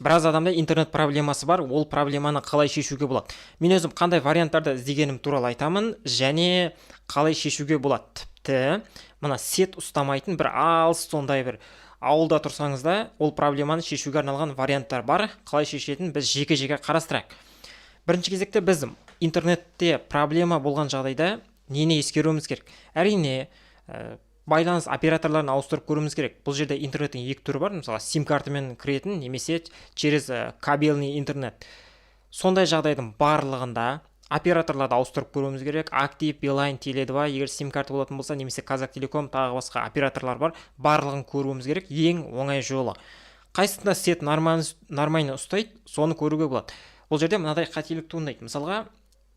Біраз адамда интернет проблемасы бар, ол проблеманы қалай шешуге болады? Мен өзім қандай варианттарды іздегенім туралы айтамын, және қалай шешуге болады. Тіпті мына сет ұстамайтын бір алыс сондай бір ауылда тұрсаңыз да, ол проблеманы шешуге арналған варианттар бар. Қалай шешетінін біз жеке-жеке қарастырайық. Бірінші кезекте біз интернетте проблема болған жағдайда нені ескеруіміз керек? Әрине, байланыс операторларын ауыстырып көруіміз керек. Бұл жерде интернеттің екі түрі бар, мысалы сим картамен кіретін немесе через кабельный интернет. Сондай жағдайдың барлығында операторларды ауыстырып көруіміз керек. Актив, Билайн, Теле2, егер сим карта болатын болса, немесе Казахтелеком, тағы басқа операторлар бар, барлығын көруіміз керек. Ең оңай жолы. Қайсында сет нормально ұстайды, соны көруге болады. Бұл жерде мынадай қателік туындайды. Мысалға,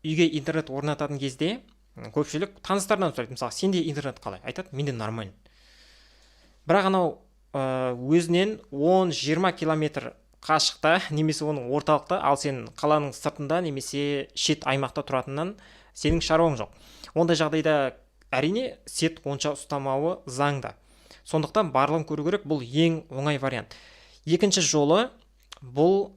үйге интернет орнататын кезде көпшілік таныстарынан сұрайды. Мысалы, сенде интернет қалай? Айтады, менде нормально. Бірақ анау өзінен 10-20 километр қашықта, немесе оның орталықта, ал сен қаланың сыртында немесе шет аймақта тұратыннан сенің шаруаң жоқ. Ондай жағдайда әрине сет онша ұстамауы заңда. Сондықтан барлығын көру керек, бұл ең оңай вариант. Екінші жолы, бұл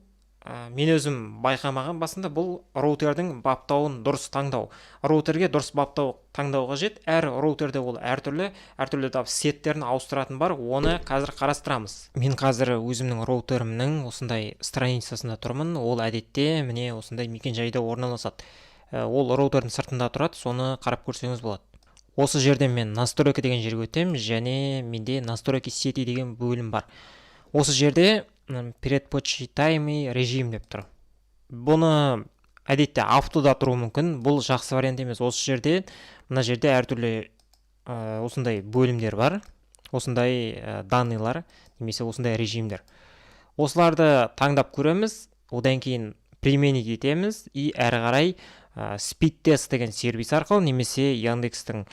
мен өзім байқамаған басында, бұл роутердің баптауын дұрыс таңдау. Роутерге дұрыс баптау таңдау қажет. Әр роутерде ол әртүрлі сеттерін ауыстыратын бар, оны қазір қарастырамыз. Мен қазір өзімнің роутерімнің осындай страницасында тұрмын. Ол әдетте міне осындай мекен-жайда орналасады. Ол роутердің сыртында тұрады, соны қарап көрсеңіз болады. Осы жерден мен настройка деген жерге өтем, және менде настройки сети деген бөлім бар. Осы жерде предпочитаемый режим деп тұр. Бұны әдетте автода тұру мүмкін. Бұл жақсы вариант емес. Осы жерде, мына жерде әртүрлі осындай бөлімдер бар. Осындай данныйлар, немесе осындай режимдер. Осыларды таңдап көреміз. Одан кейін применить етеміз. И әрі қарай Speed Test деген сервис арқылы, немесе Яндекстің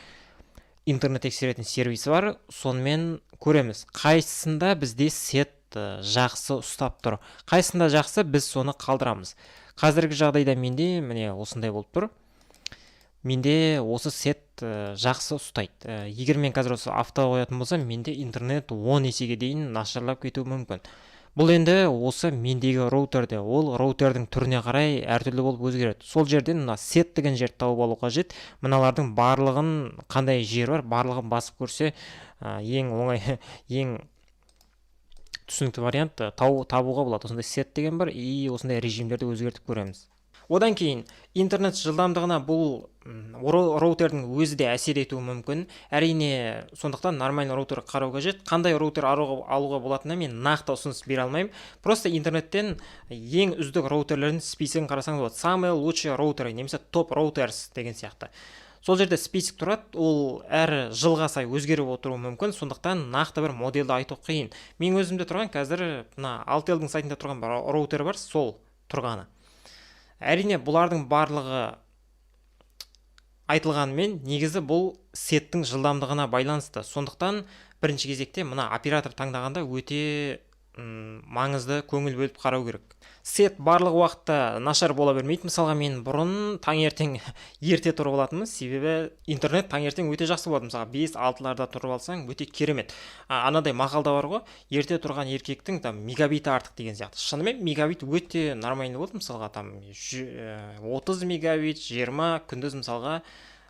интернет тексеретін сервисі бар. Сонымен көреміз. Қайсысында бізде сет жақсы ұстап тұр. Қайсында жақсы, біз соны қалдырамыз. Қазіргі жағдайда менде міне осындай болып тұр. Менде осы сет жақсы ұстайды. Егер мен қазір осы авто қоятын болсам, менде интернет 10 есеге дейін нашарлап кетуі мүмкін. Бұл енді осы мендегі роутерде, ол роутердің түріне қарай әртүрлі болып өзгереді. Сол жерден мына сет деген жерді тауып алу қажет. Мыналардың барлығын қандай жер бар, барлығын басып көрсе, ең оңай, ең түсінікті вариант табуға болады. Осындай сет деген бар, и осындай режимдерді өзгертіп көреміз. Одан кейін интернет жылдамдығына бұл роутердің өзі де әсер етуі мүмкін. Әрине, сондықтан нормальный роутер қарау қажет. Қандай роутер алуға болатынына мен нақты ұсыныс бере алмаймын. Просто интернеттен ең үздік роутерлердің списогын қарасаңыз болады. Самые лучшие роутеры, немесе топ роутерс деген сияқты. Сол жерде список тұрады, ол әр жылға сай өзгеріп отыруы мүмкін, сондықтан нақты бір модельді айту қиын. Мен өзімде тұрған қазір Алтелдің сайтында тұрған роутер бар, сол тұрғаны. Әрине, бұлардың барлығы айтылғанымен негізі бұл сеттің жылдамдығына байланысты. Сондықтан бірінші кезекте мына оператор таңдағанда өте маңызды көңіл бөліп қарау керек. Сет барлық уақытта нашар бола бермейді. Мысалға, мен бұрын таңертең ерте тұрып алатынмын, себебі интернет таңертең өте жақсы болады. Мысалға, 5-6-ларда тұрып алсаң өте керемет. Анадай мақалда бар ғой, ерте тұрған еркектің мегабиті артық деген сияқты. Шынымен мегабит өте нормально болды. Мысалға, 30 мегабит, 20, күндіз мысалға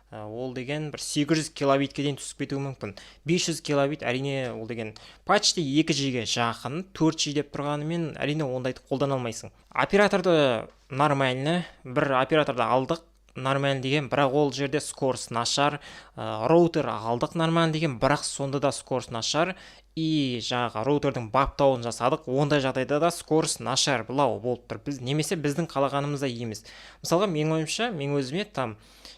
ол деген бір 800 килобитке дейін түсіп кетуі мүмкін. 500 килобит әрине ол деген почти 2G-ге жақын, 4G деп тұрғанымен әрине ондайды қолдана алмайсың. Операторды нормальны, бір операторды алдық, нормально деген, бірақ ол жерде скорс нашар, роутер алдық нормально деген, бірақ сонда да скорс нашар, и жаңағы роутердің баптауын жасадық, ондай жағдайда да скорс нашар бұлау болып тұр. Немесе біздің қалағанымызда емес. Мысалға, мен ойымша, мен өзіме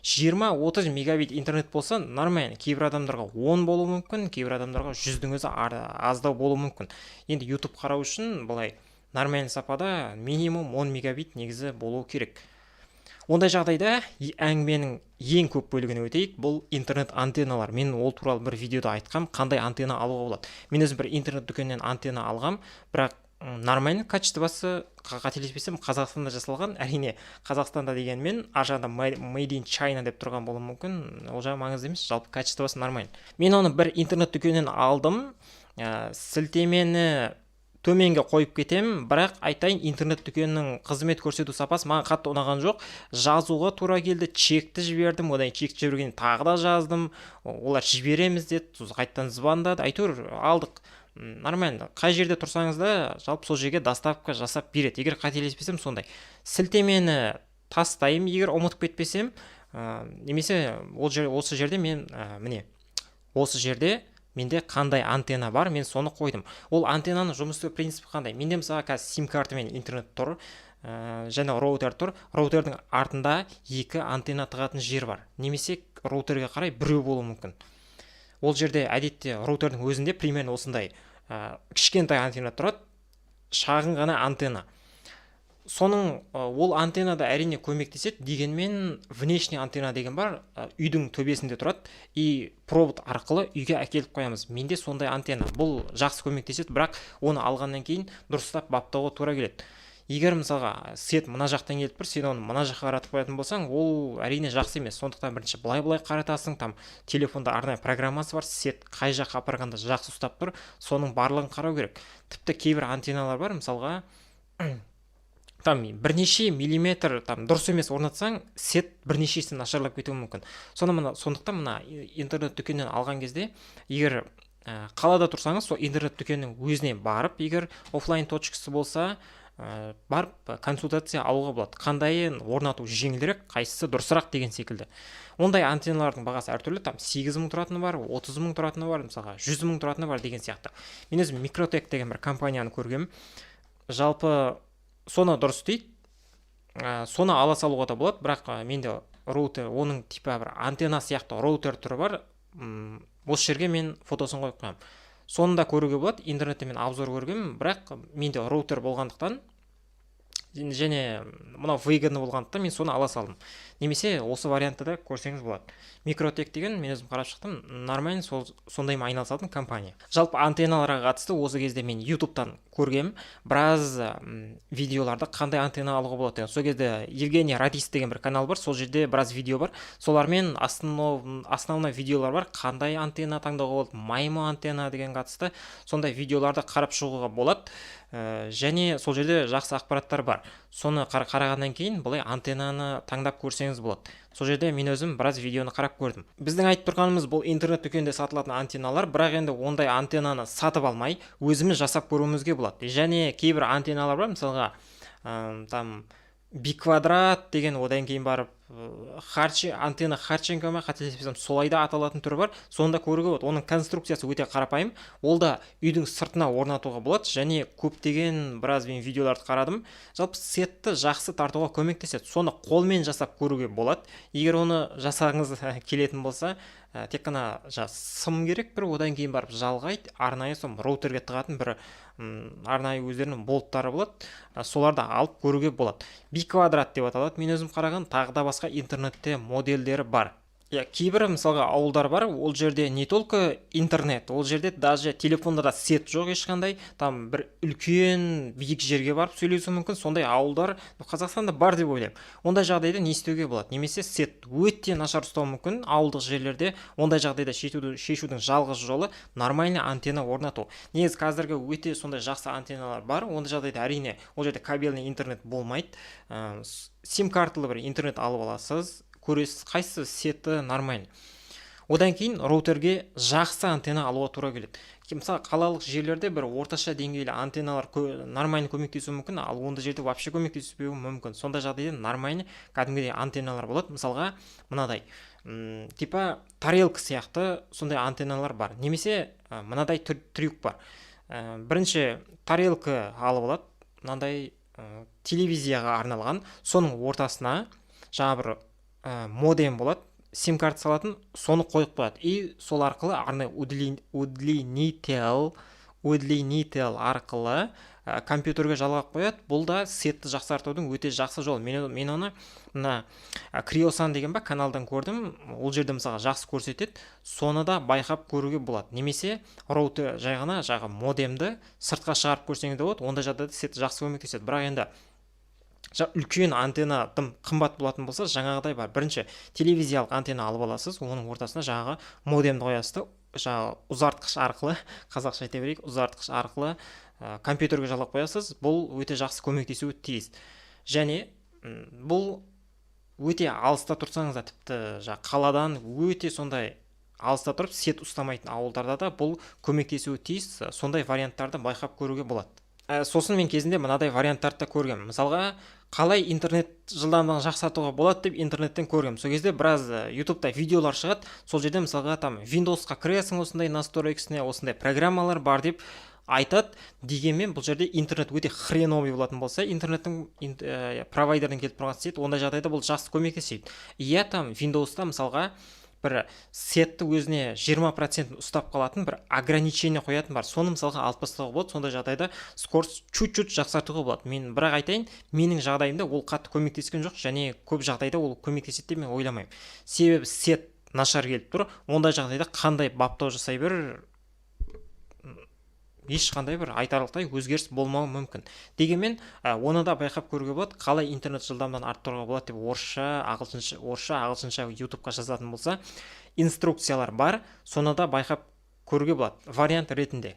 20-30 мегабит интернет болса нормально. Кейбір адамдарға 10 болуы мүмкін, кейбір адамдарға 100-дің өзі аздау болуы мүмкін. Енді YouTube қарау үшін былай нормально сапада минимум 10 мегабит негізі болуы керек. Ондай жағдайда әңгіменің ең көп бөлігіне өтейік, бұл интернет антенналар. Мен ол туралы бір видеода айтқам, қандай антенна алуға болады. Мен өзім бір интернет дүкеннен антенна алғам, бірақ нормально качествосы, қателеспесем, Қазақстанда жасалған. Әрине, Қазақстанда дегенмен аржағында Made in China деп тұрған болуы мүмкін. Ол жағы маңызды емес, жалпы качествосы нормально. Мен оны бір интернет дүкеннен алдым. Сілтемені төменге қойып кетемін, бірақ айтайын, интернет дүкенінің қызмет көрсету сапасы маған қатты ұнаған жоқ. Жазуға тура келді, чекті жібердім, одан чекті жібергеннен тағы да жаздым, олар жібереміз деді, сосын қайттан звондады, әйтеуір алдық. Нормально, қай жерде тұрсаңыз да жалпы сол жерге доставка жасап береді. Егер қателеспесем сондай, сілтемені тастаймын егер ұмытып кетпесем, немесе осы жерде мен міне осы жерде менде қандай антенна бар, мен соны қойдым. Ол антеннаны жұмыс істеу принципі қандай? Менде мысалы қазір сим картамен интернет тұр, және роутер тұр. Роутердің артында 2 антенна тығатын жер бар. Немесе роутерге қарай біреу болуы мүмкін. Ол жерде әдетте роутердің өзінде примерно осындай кішкентай антенна тұрады, шағын ғана антенна. Соның ол антеннада әрине көмектеседі, дегенмен внешний антенна деген бар, үйдің төбесінде тұрады, и провод арқылы үйге әкеліп қоямыз. Менде сондай антенна. Бұл жақсы көмектеседі, бірақ оны алғаннан кейін дұрыстап баптауға тура келеді. Егер мысалға свет мына жақтан келіп тұр, сен оны мына жаққа қаратып қоятын болсаң, ол әрине жақсы емес. Сондықтан бірінші былай қаратасың, там телефонда арнайы программасы бар, свет қай жаққа апарғанда жақсы ұстап тұр, соның барлығын қарау керек. Тіпті кейбір антенналар бар, мысалға там бірнеше миллиметр там дұрыс емес орнатсаң, свет бірнешесі нашарлап кетуі мүмкін. Сондықтан мына интернет дүкеннен алған кезде, егер қалада тұрсаңыз, сол интернет дүкеннің өзіне барып, егер офлайн точкасы болса, барып консультация алуға болады. Қандайын орнату жеңілдірек, қайсысы дұрысырақ деген секілді. Ондай антенналардың бағасы әртүрлі, там 8 мың тұратыны бар, 30 мың тұратыны бар, мысалға 100 мың тұратыны бар деген сияқты. Мен өзім Microtech деген бір компанияны көргем. Жалпы соны дұрыс дейді, соны ала салуға да болады, бірақ менде роутер, оның типа бір антенна сияқты роутер түрі бар. Осы жерге мен фотосын қойып қоямын. Соны да көруге болады, интернетте мен обзор көргем, бірақ менде роутер болғандықтан және мынау выгодны болғандықтан мен соны ала салдым. Немесе осы вариантты да көрсеңіз болады. Microtech деген мен өзім қарап шықтым, нормально сондаймен айналысатын компания. Жалпы антенналарға қатысты осы кезде мен YouTube'тан көргем, біраз видеоларды қандай антенна алуға болады. Сол кезде Евгений Радис деген бір канал бар, сол жерде біраз видео бар. Солармен основной видеолар бар, қандай антенна таңдауға болады, Maimo антенна деген қатысты сондай видеоларды қарап шығуға болады. Және сол жерде жақсы ақпараттар бар. Соны қарағаннан кейін былай антеннаны таңдап көрсеңіз болады. Сол жерде мен өзім біраз видеоны қарап көрдім. Біздің айтып тұрғанымыз бұл интернет дүкенде сатылатын антенналар, бірақ енді ондай антеннаны сатып алмай, өзіміз жасап көруімізге болады. Және кейбір антенналар бар, мысалға там биквадрат деген, одан кейін барып антенна Харченко ма, қателеспесем солайда аталатын түрі бар. Сонда көруге болады. Оның конструкциясы өте қарапайым. Ол да үйдің сыртына орнатуға болады, және көптеген біраз мен видеоларды қарадым. Жалпы светті жақсы тартуға көмектеседі. Соны қолмен жасап көруге болады. Егер оны жасағыңыз келетін болса, тек қана сым керек бір, одан кейін барып жалғайды, арнайы сом роутерге тығатын бір арнайы өздерінің болттары болады. Соларды алып көруге болады. Биквадрат деп аталады. Мен өзім қараған, тағы да басқа интернетте модельдері бар. Кейбір мысалға ауылдар бар, ол жерде не только интернет, ол жерде даже телефонда да свет жоқ ешқандай, там бір үлкен биік жерге барып сөйлесу мүмкін. Сондай ауылдар Қазақстанда бар деп ойлаймын. Ондай жағдайда не істеуге болады? Немесе свет өте нашар ұстау мүмкін ауылдық жерлерде. Ондай жағдайда шешудің жалғыз жолы нормальный антенна орнату. Негізі қазіргі өте сондай жақсы антенналар бар. Ондай жағдайда әрине ол жерде кабельный интернет болмайды. Сим карталы бір интернет алып аласыз, көресіз қайсы сеті нормально. Одан кейін роутерге жақсы антенна алуға тура келеді. Мысалы қалалық жерлерде бір орташа деңгейлі антенналар нормально көмектесуі мүмкін, ал ондай жерде вообще көмектеспеуі мүмкін. Сондай жағдайда нормально кәдімгідей антенналар болады. Мысалға мынадай типа тарелка сияқты сондай антенналар бар. Немесе мынадай трюк бар. Бірінші тарелка алып алады, мынадай телевизияға арналған, соның ортасына жаңа бір модем болады, сим карта салатын, соны қойып қояды. И сол арқылы арнайы удлинитель арқылы компьютерге жалғап қояды. Бұл да светті жақсартудың өте жақсы жолы. Мен оны мына Криосан деген каналдан көрдім. Ол жерде мысалға жақсы көрсетеді. Соны да байқап көруге болады. Немесе роутер жай ғана модемді сыртқа шығарып көрсеңіз де болады. Ондай жағдайда светті жақсы көмектеседі. Бірақ енді үлкен антенна тым қымбат болатын болса, жаңағыдай бар. Бірінші телевизиялық антенна алып аласыз, оның ортасына жаңағы модемді қоясыз, ұзартқыш арқылы, қазақша айта берейік, ұзартқыш арқылы компьютерге жалап қоясыз, бұл өте жақсы көмектесуі тиіс. Және бұл өте алыста тұрсаңыз да, тіпті қаладан өте сондай алыста тұрып сет ұстамайтын ауылдарда да бұл көмектесуі тиіс. Сондай варианттарды байқап көруге болады. Сосын мен кезінде мынадай варианттарды да көргем. Мысалға, қалай интернет жылдамдығын жақсартуға болады деп интернеттен көргем. Сол кезде біраз ютубта видеолар шығады. Сол жерде мысалға там Windowsқа кіресің, осындай настройкасіне осындай программалар бар деп айтады. Дегенмен бұл жерде интернет өте хреновый болатын болса, интернеттің провайдерден келіп тұрған сет, ондай жағдайда бұл жақсы көмектеседі. Иә, там Windows'та мысалға бір сетті өзіне 20% ұстап қалатын бір ограничение қоятын бар. Соны мысалға алып тастауға болады. Сондай жағдайда скорость чуть-чуть жақсартуға болады. Мен бірақ айтайын, менің жағдайымда ол қатты көмектескен жоқ, және көп жағдайда ол көмектеседі деп мен ойламаймын. Себебі сет нашар келіп тұр. Ондай жағдайда қандай баптау жасай бер, ешқандай бір айтарлықтай өзгеріс болмауы мүмкін. Дегенмен, оны да байқап көруге болады. Қалай интернет жылдамдығын арттыруға болады деп орысша, ағылшынша ютубқа жазатын болса, инструкциялар бар. Соны да байқап көруге болады. Вариант ретінде.